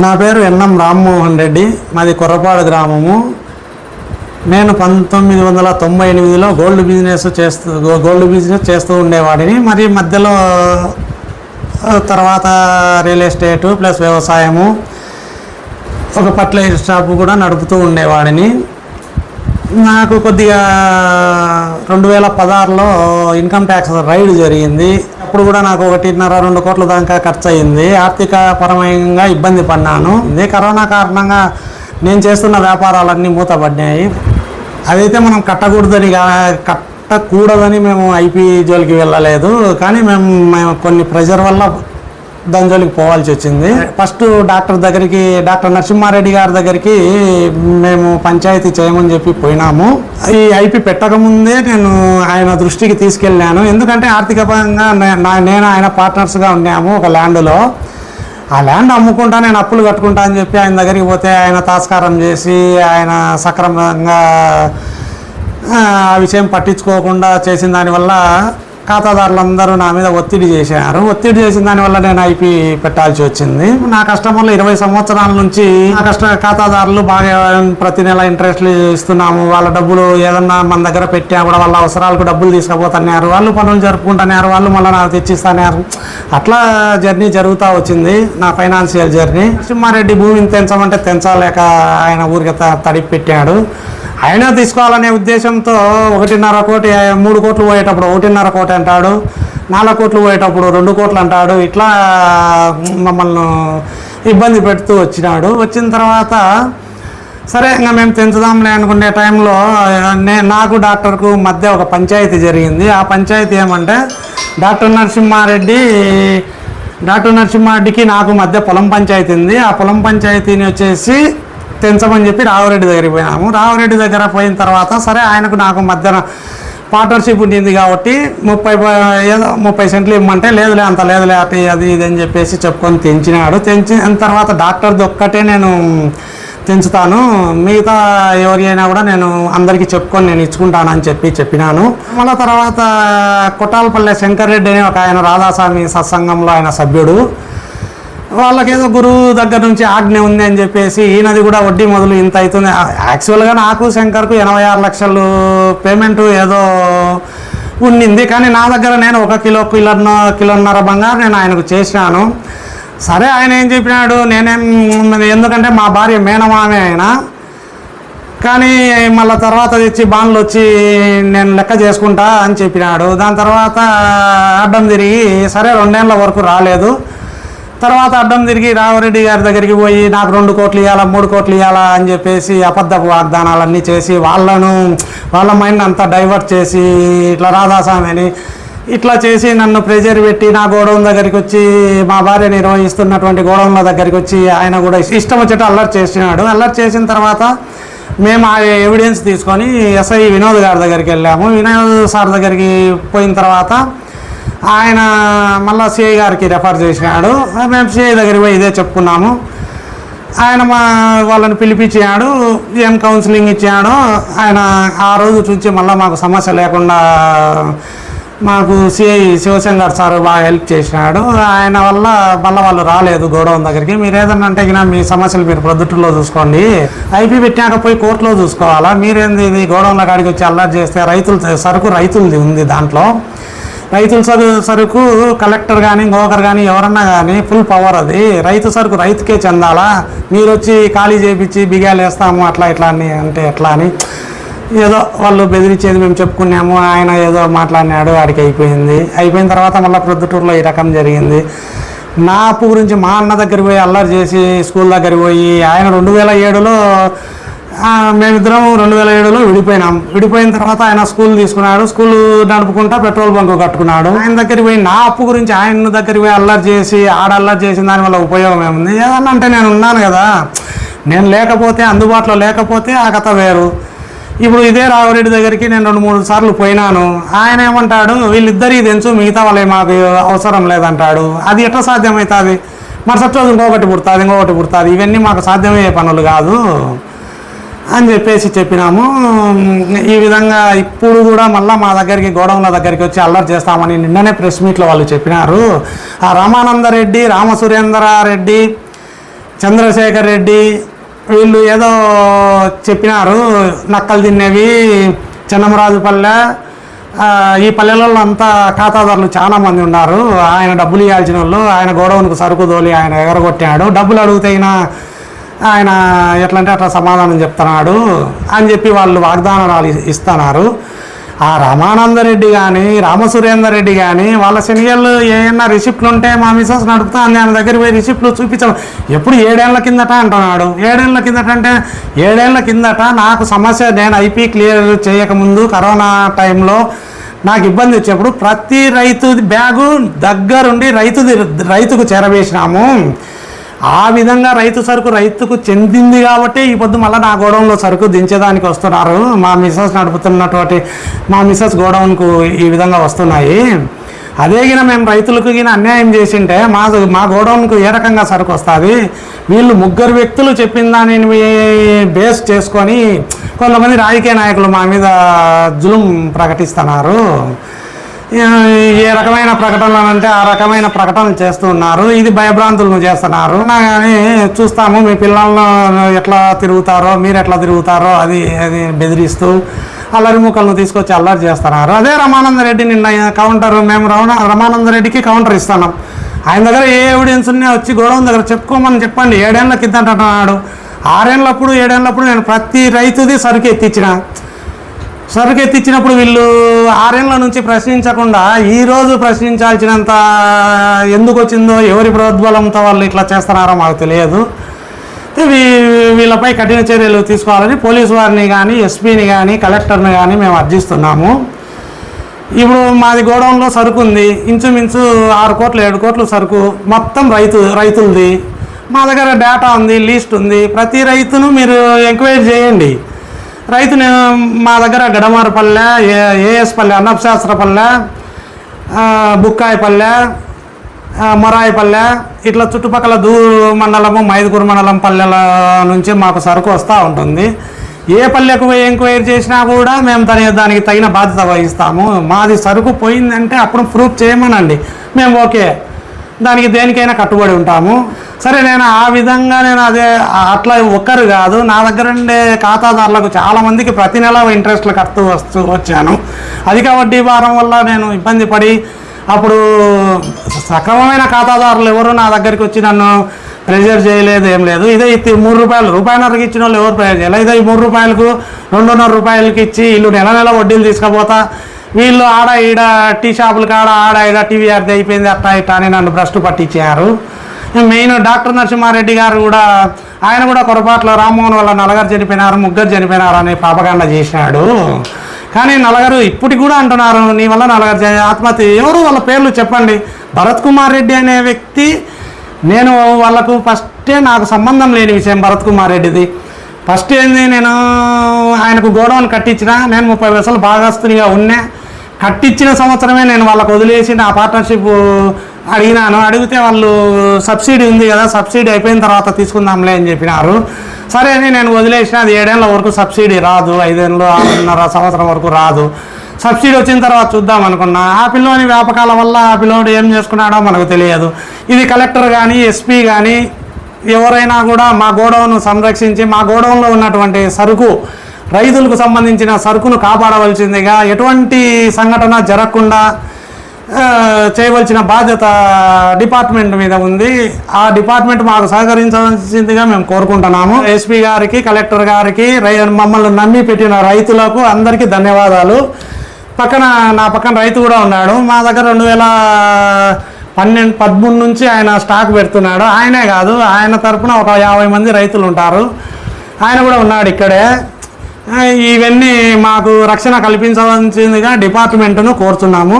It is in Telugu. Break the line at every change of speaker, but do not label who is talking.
నా పేరు ఎన్ఎం రామ్మోహన్ రెడ్డి, మాది కొర్రపాడు గ్రామము. నేను 1998లో గోల్డ్ బిజినెస్ చేస్తూ ఉండేవాడిని. మరి మధ్యలో తర్వాత రియల్ ఎస్టేటు ప్లస్ వ్యవసాయము, ఒక ఫర్టిలైజర్ షాపు కూడా నడుపుతూ ఉండేవాడిని. నాకు కొద్దిగా 2016లో ఇన్కమ్ ట్యాక్స్ రైడ్ జరిగింది. అప్పుడు కూడా నాకు 1.5-2 కోట్ల దాకా ఖర్చు అయింది. ఆర్థిక పరమంగా ఇబ్బంది పడినాను. ఇదే కరోనా కారణంగా నేను చేస్తున్న వ్యాపారాలన్నీ మూతపడ్డాయి. అదైతే మనం కట్టకూడదని మేము ఐపీ జోలికి వెళ్ళలేదు. కానీ మేము కొన్ని ప్రెజర్ వల్ల దాని జోలికి పోవాల్సి వచ్చింది. ఫస్ట్ డాక్టర్ నరసింహారెడ్డి గారి దగ్గరికి మేము పంచాయతీ చేయమని చెప్పి పోయినాము. ఈ ఐపీ పెట్టకముందే నేను ఆయన దృష్టికి తీసుకెళ్ళాను. ఎందుకంటే ఆర్థికంగా నేను ఆయన పార్ట్నర్స్గా ఉన్నాము ఒక ల్యాండ్లో. ఆ ల్యాండ్ అమ్ముకుంటా, నేను అప్పులు కట్టుకుంటా అని చెప్పి ఆయన దగ్గరికి పోతే ఆయన తాస్కారం చేసి ఆయన సక్రమంగా ఆ విషయం పట్టించుకోకుండా చేసిన దానివల్ల ఖాతాదారులందరూ నా మీద ఒత్తిడి చేశారు. ఒత్తిడి చేసిన దానివల్ల నేను ఐపీ పెట్టాల్సి వచ్చింది. నా కస్టమర్లు 20 సంవత్సరాల నుంచి ఖాతాదారులు బాగా ప్రతి నెల ఇంట్రెస్ట్లు ఇస్తున్నాము. వాళ్ళ డబ్బులు ఏదన్నా మన దగ్గర పెట్టా కూడా వాళ్ళ అవసరాలకు డబ్బులు తీసుకుపోతున్నారు. వాళ్ళు పనులు జరుపుకుంటున్నారు, వాళ్ళు మళ్ళీ నాకు తెచ్చిస్తున్నారు. అట్లా జర్నీ జరుగుతూ వచ్చింది, నా ఫైనాన్షియల్ జర్నీ. నరసింహారెడ్డి భూమిని తెంచమంటే తెంచలేక ఆయన ఊరికి తడిపి పెట్టాడు. ఆయన తీసుకోవాలనే ఉద్దేశంతో 1.5 కోటి, 3 కోట్లు పోయేటప్పుడు 1.5 కోటి అంటాడు, 4 కోట్లు పోయేటప్పుడు 2 కోట్లు అంటాడు. ఇట్లా మమ్మల్ని ఇబ్బంది పెడుతూ వచ్చినాడు. వచ్చిన తర్వాత సరే ఇంకా మేము తెంచుదాంలే అనుకునే టైంలో నాకు డాక్టర్కు మధ్య ఒక పంచాయతీ జరిగింది. ఆ పంచాయతీ ఏమంటే డాక్టర్ నరసింహారెడ్డికి నాకు మధ్య పొలం పంచాయతీ ఉంది. ఆ పొలం పంచాయతీని వచ్చేసి తెంచమని చెప్పి రాఘవరెడ్డి దగ్గరికి పోయినాము. రాఘవరెడ్డి దగ్గర పోయిన తర్వాత సరే ఆయనకు నాకు మధ్యన పార్ట్నర్షిప్ ఉండింది కాబట్టి 30 సెంట్లు ఇవ్వమంటే లేదులే అంత లేదులే అటు అది ఇది అని చెప్పేసి చెప్పుకొని తెంచినాడు. తెంచిన తర్వాత డాక్టర్ది ఒక్కటే నేను తెంచుతాను, మిగతా ఎవరి అయినా కూడా నేను అందరికీ చెప్పుకొని నేను ఇచ్చుకుంటానని చెప్పినాను. మళ్ళీ తర్వాత కొట్టాలపల్లె శంకర్ రెడ్డి అని ఒక ఆయన రాధాస్వామి సత్సంగంలో ఆయన సభ్యుడు. వాళ్ళకేదో గురువు దగ్గర నుంచి ఆజ్ఞ ఉంది అని చెప్పేసి ఈయనది కూడా వడ్డీ మొదలు ఇంత అవుతుంది. యాక్చువల్గా నాకు శంకర్కు 86 లక్షలు పేమెంట్ ఏదో ఉండింది. కానీ నా దగ్గర నేను 1 కిలోన్నర బంగారు నేను ఆయనకు చేసినాను. సరే ఆయన ఏం చెప్పినాడు, ఎందుకంటే మా భార్య మేనమామే ఆయన, కానీ మళ్ళీ తర్వాత తెచ్చి బాండ్లు వచ్చి నేను లెక్క చేసుకుంటా అని చెప్పినాడు. దాని తర్వాత అడ్డం తిరిగి సరే 2 ఏళ్ళ వరకు రాలేదు. తర్వాత అడ్డం తిరిగి రాఘవరెడ్డి గారి దగ్గరికి పోయి నాకు 2 కోట్లు ఇవ్వాలా 3 కోట్లు ఇవ్వాలా అని చెప్పేసి అబద్ధపు వాగ్దానాలన్నీ చేసి వాళ్ళ మైండ్ అంతా డైవర్ట్ చేసి ఇట్లా రాధాస్వామి అని ఇట్లా చేసి నన్ను ప్రెజర్ పెట్టి నా గోడౌన్ దగ్గరికి వచ్చి, మా భార్య నిర్వహిస్తున్నటువంటి గోడౌన్ల దగ్గరికి వచ్చి ఆయన కూడా ఇష్టం వచ్చేట్టు అల్లరి చేసినాడు. అల్లరి చేసిన తర్వాత మేము ఆ ఎవిడెన్స్ తీసుకొని ఎస్ఐ వినోద్ గారి దగ్గరికి వెళ్ళాము. వినోద్ సార్ దగ్గరికి పోయిన తర్వాత ఆయన మళ్ళీ సిఐ గారికి రెఫర్ చేసినాడు. మేము సిఐ దగ్గరికి పోయి ఇదే చెప్పుకున్నాము. ఆయన వాళ్ళని పిలిపించాడు, ఏం కౌన్సిలింగ్ ఇచ్చాడు. ఆయన ఆ రోజు నుంచి మళ్ళీ మాకు సమస్య లేకుండా మాకు సిఐ శివశంకర్ సార్ బాగా హెల్ప్ చేసినాడు. ఆయన వల్ల మళ్ళీ వాళ్ళు రాలేదు గోడౌన్ దగ్గరికి. మీరు ఏదన్నా అంటే మీ సమస్యలు మీరు ప్రొద్దుటూరులో చూసుకోండి, ఐపీ పెట్టాక పోయి కోర్టులో చూసుకోవాలా, మీరేంది ఇది గోడౌన్ల కాడికి వచ్చి అల్లరి చేస్తే రైతులది ఉంది. దాంట్లో రైతుల సరుకు కలెక్టర్ కానీ ఇంకొకరు కానీ ఎవరన్నా కానీ ఫుల్ పవర్. అది రైతు సరుకు రైతుకే చెందాలా, మీరు వచ్చి ఖాళీ చేయించి బిగాలు వేస్తాము అట్లా ఇట్లా అని అంటే ఎట్లా అని ఏదో వాళ్ళు బెదిరించేది మేము చెప్పుకున్నాము. ఆయన ఏదో మాట్లాడినాడు, వాడికి అయిపోయిన తర్వాత మళ్ళీ ప్రొద్దుటూరులో ఈ రకం జరిగింది. నా అప్పు గురించి మా అన్న దగ్గరికి పోయి అల్లరి చేసి స్కూల్ దగ్గరికి పోయి ఆయన 2007లో మేమిద్దరం 2007లో విడిపోయినాం. విడిపోయిన తర్వాత ఆయన స్కూల్ తీసుకున్నాడు, స్కూల్ నడుపుకుంటా పెట్రోల్ బంక్ కట్టుకున్నాడు. ఆయన దగ్గరికి పోయి నా అప్పు గురించి ఆయన దగ్గరికి పోయి అల్లరి చేసి అల్లరి చేసిన దానివల్ల ఉపయోగం ఏముంది? ఏదన్నా అంటే నేను ఉన్నాను కదా, నేను లేకపోతే అందుబాటులో లేకపోతే ఆ కథ వేరు. ఇప్పుడు ఇదే రాఘవరెడ్డి దగ్గరికి నేను 2-3 సార్లు పోయినాను. ఆయన ఏమంటాడు, వీళ్ళిద్దరికి తెంచు, మిగతా వాళ్ళే మాకు అవసరం లేదంటాడు. అది ఎట్లా సాధ్యమవుతుంది? మరుసటి రోజు ఇంకొకటి పుడుతుంది. ఇవన్నీ మాకు సాధ్యమయ్యే పనులు కాదు అని చెప్పినాము. ఈ విధంగా ఇప్పుడు కూడా మళ్ళీ మా దగ్గరికి గోడౌన్ల దగ్గరికి వచ్చి అల్లరి చేస్తామని నిన్ననే ప్రెస్ మీట్లో వాళ్ళు చెప్పినారు. ఆ రామానందరెడ్డి, రామసురేంద్రారెడ్డి చంద్రశేఖర్ రెడ్డి వీళ్ళు ఏదో చెప్పినారు, నక్కలు తినేవి చిన్నమరాజుపల్లె, ఈ పల్లెలలో అంతా ఖాతాదారులు చాలా మంది ఉన్నారు, ఆయన డబ్బులు ఇవ్వాల్సిన వాళ్ళు, ఆయన గోడౌన్కు సరుకు తోలి ఆయన ఎగరగొట్టాడు, డబ్బులు అడిగితే ఆయన ఎట్లంటే అట్లా సమాధానం చెప్తున్నాడు అని చెప్పి వాళ్ళు వాగ్దానాలు ఇస్తున్నారు. ఆ రామానందరెడ్డి కానీ రామసురేందర్ రెడ్డి కానీ వాళ్ళ శనిగలు ఏమన్నా రిసిప్ట్లు ఉంటే మా మిసెస్ నడుపుతా అని ఆయన దగ్గర పోయి రిసిప్ట్లు చూపించాం. ఎప్పుడు 7 ఏళ్ల కిందట అంటున్నాడు. 7 ఏళ్ల కిందట అంటే 7 ఏళ్ల కిందట నాకు సమస్య, నేను ఐపీ క్లియర్ చేయకముందు కరోనా టైంలో నాకు ఇబ్బంది వచ్చేప్పుడు ప్రతి రైతు బ్యాగు దగ్గరుండి రైతుకు చేరవేసినాము. ఆ విధంగా రైతు సరుకు రైతుకు చెందింది కాబట్టి ఈ పొద్దు మళ్ళీ నా గోడౌన్లో సరుకు దించేదానికి వస్తున్నారు. మా మిసెస్ నడుపుతున్నటువంటి మా మిసెస్ గోడౌన్కు ఈ విధంగా వస్తున్నాయి. అదే గిన మేము రైతులకు గిన అన్యాయం చేసింటే మా గోడౌన్కు ఏ రకంగా సరుకు వస్తుంది? వీళ్ళు 3 వ్యక్తులు చెప్పిన దానిని బేస్ చేసుకొని కొంతమంది రాజకీయ నాయకులు మా మీద జులుం ప్రకటిస్తున్నారు. ఏ రకమైన ప్రకటనలు అంటే ఆ రకమైన ప్రకటనలు చేస్తూ ఉన్నారు. ఇది భయభ్రాంతులను చేస్తున్నారు. కానీ చూస్తాము మీ పిల్లలను ఎట్లా తిరుగుతారో, మీరు ఎట్లా తిరుగుతారో అది బెదిరిస్తూ అల్లరి ముక్కలను తీసుకొచ్చి అల్లరి చేస్తున్నారు. అదే రామానందరెడ్డి నిన్న కౌంటర్, మేము రామానందరెడ్డికి కౌంటర్ ఇస్తున్నాం. ఆయన దగ్గర ఏ ఎవిడెన్స్ ఉన్నా వచ్చి గోడౌన్ దగ్గర చెప్పుకోమని చెప్పండి. 7 ఏళ్ల కింద అంటున్నాడు. 6 ఏళ్ళప్పుడు 7 ఏళ్ళప్పుడు నేను ప్రతి రైతుది సరుకు ఎత్తిచ్చినప్పుడు వీళ్ళు 6 ఏళ్ళ నుంచి ప్రశ్నించకుండా ఈరోజు ప్రశ్నించాల్సినంత ఎందుకు వచ్చిందో, ఎవరి ప్రోద్బలంతో వాళ్ళు ఇట్లా చేస్తున్నారో మాకు తెలియదు. వీళ్ళపై కఠిన చర్యలు తీసుకోవాలని పోలీసు వారిని కానీ, ఎస్పీని కానీ, కలెక్టర్ని కానీ మేము అర్జిస్తున్నాము. ఇప్పుడు మాది గోడౌన్లో సరుకు ఉంది, ఇంచుమించు 6 కోట్లు 7 కోట్లు సరుకు మొత్తం రైతులది. మా దగ్గర డేటా ఉంది, లిస్ట్ ఉంది. ప్రతి రైతును మీరు ఎంక్వైరీ చేయండి. రైతుని మా దగ్గర గడమారపల్లె, ఏఎస్పల్లె, అన్నపశాస్త్రపల్లె, బుక్కాయపల్లె, మొరాయిపల్లె ఇట్లా చుట్టుపక్కల మండలము, మైదుకూరు మండలం పల్లెల నుంచి మాకు సరుకు వస్తూ ఉంటుంది. ఏ పల్లెకు ఎంక్వైరీ చేసినా కూడా మేము దానికి తగిన బాధ్యత వహిస్తాము. మాది సరుకు పోయిందంటే అప్పుడు ప్రూఫ్ చేయమనండి, మేము ఓకే, దానికి దేనికైనా కట్టుబడి ఉంటాము. సరే, నేను ఆ విధంగా అదే అట్లా ఒక్కరు కాదు, నా దగ్గర ఉండే ఖాతాదారులకు చాలామందికి ప్రతి నెల ఇంట్రెస్ట్లు కడుతూ వచ్చాను. అధిక వడ్డీ భారం వల్ల నేను ఇబ్బంది పడి అప్పుడు సక్రమమైన ఖాతాదారులు ఎవరు నా దగ్గరికి వచ్చి నన్ను ప్రెజర్ చేయలేదు, ఏం లేదు. ఇదే ₹3 రూపాయన్నరకు ఇచ్చిన వాళ్ళు ఎవరు ప్రెజర్ చేయలేదు. ఇదే ₹3 2.5 రూపాయలకి ఇచ్చి వీళ్ళు నెల వడ్డీలు తీసుకుపోతా, వీళ్ళు ఆడ ఈడ టీ షాపులు కాడ ఆడ ఈడ టీవీఆర్ది అయిపోయింది అట్టా ఇట్టా అని నన్ను భ్రష్టు పట్టించారు. మెయిన్ డాక్టర్ నరసింహారెడ్డి గారు కూడా, ఆయన కూడా పొరపాట్లో రామ్మోహన్ వల్ల 4 చనిపోయినారు, 3 చనిపోయినారు అని పాపకాండ చేసినాడు. కానీ 4 ఇప్పటికి కూడా అంటున్నారు నీ వల్ల 4 ఆత్మహత్య. ఎవరు వాళ్ళ పేర్లు చెప్పండి. భరత్ కుమార్ రెడ్డి అనే వ్యక్తి, నేను వాళ్ళకు ఫస్టే నాకు సంబంధం లేని విషయం భరత్ కుమార్ రెడ్డిది. ఫస్ట్ ఏంది, నేను ఆయనకు గోడౌన్ కట్టించిన, నేను 30 పైసలు భాగస్తునిగా ఉన్నా. కట్టించిన సంవత్సరమే నేను వాళ్ళకు వదిలేసి నా పార్ట్నర్షిప్ అడిగినాను. అడిగితే వాళ్ళు సబ్సిడీ ఉంది కదా, సబ్సిడీ అయిపోయిన తర్వాత తీసుకుందాంలే అని చెప్పినారు. సరే అని నేను వదిలేసిన. అది 7 ఏళ్ళ వరకు సబ్సిడీ రాదు, 5 ఏళ్ళు 6.5 సంవత్సరం వరకు రాదు. సబ్సిడీ వచ్చిన తర్వాత చూద్దాం అనుకున్నా. ఆ పిల్లోని వ్యాపకాల వల్ల ఆ పిల్లోడు ఏం చేసుకున్నాడో మనకు తెలియదు. ఇది కలెక్టర్ కానీ, ఎస్పీ కానీ ఎవరైనా కూడా మా గోడౌన్ను సంరక్షించి మా గోడౌన్లో ఉన్నటువంటి సరుకు, రైతులకు సంబంధించిన సరుకును కాపాడవలసిందిగా, ఎటువంటి సంఘటన జరగకుండా చేయవలసిన బాధ్యత డిపార్ట్మెంట్ మీద ఉంది. ఆ డిపార్ట్మెంట్ మాకు సహకరించవలసిందిగా మేము కోరుకుంటున్నాము. ఎస్పీ గారికి, కలెక్టర్ గారికి, మమ్మల్ని నమ్మి పెట్టిన రైతులకు అందరికీ ధన్యవాదాలు. నా పక్కన రైతు కూడా ఉన్నాడు. మా దగ్గర 2013 నుంచి ఆయన స్టాక్ పెడుతున్నాడు. ఆయనే కాదు, ఆయన తరఫున ఒక 50 మంది రైతులు ఉంటారు. ఆయన కూడా ఉన్నాడు ఇక్కడే. ఇవన్నీ మాకు రక్షణ కల్పించవలసిందిగా డిపార్ట్మెంట్ను కోరుతున్నాము.